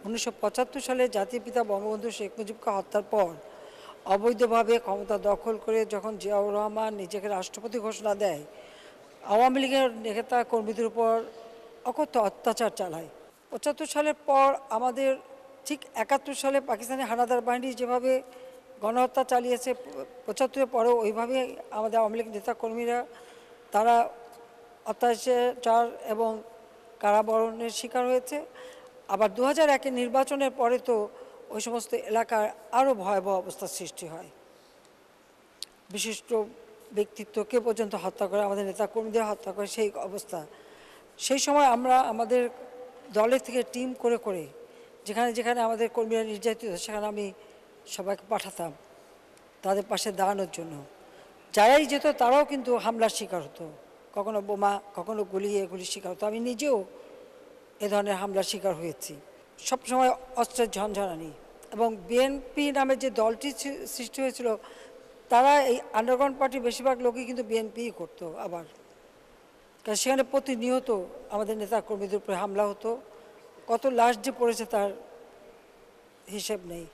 1975 সালে জাতির পিতা বঙ্গবন্ধু শেখ মুজিবকে হত্যার পর অবৈধভাবে ক্ষমতা দখল করে যখন জিয়াউর রহমান নিজেকে রাষ্ট্রপতি ঘোষণা দেয়, আওয়ামী লীগের নেতা কর্মীদের উপর অকথ্য অত্যাচার চালায়। 75 সালের পর আমাদের ঠিক 71 সালে পাকিস্তানি হানাদার বাহিনী যেভাবে গণহত্যা চালিয়েছে, 75-এর পরেও ওইভাবে আমাদের আওয়ামী লীগ নেতা কর্মীরা তারা অত্যাচার এবং কারাবরণের শিকার হয়েছে। আবার 2001-এর নির্বাচনের পরে তো ওই সমস্ত এলাকায় আরও ভয়াবহ অবস্থার সৃষ্টি হয়। বিশিষ্ট ব্যক্তিত্বকে পর্যন্ত হত্যা করে, আমাদের নেতা কর্মীদের হত্যা করে সেই অবস্থা। সেই সময় আমরা আমাদের দলের থেকে টিম করে করে যেখানে যেখানে আমাদের কর্মীরা নির্যাতিত, সেখানে আমি সবাইকে পাঠাতাম তাদের পাশে দাঁড়ানোর জন্য। যারাই যেত তারাও কিন্তু হামলার শিকার হতো, কখনো বোমা, কখনো গুলির শিকার হতো। আমি নিজেও এ ধরনের হামলার শিকার হয়েছি। সবসময় অস্ত্রের ঝনঝনানি। এবং বিএনপি নামে যে দলটি সৃষ্টি হয়েছিল, তারা এই আন্ডারগ্রাউন্ড পার্টির বেশিরভাগ লোকই কিন্তু বিএনপিই করতো। আবার কারণ সেখানে প্রতিনিয়ত আমাদের নেতা কর্মীদের উপরে হামলা হতো। কত লাশ যে পড়েছে তার হিসেব নেই।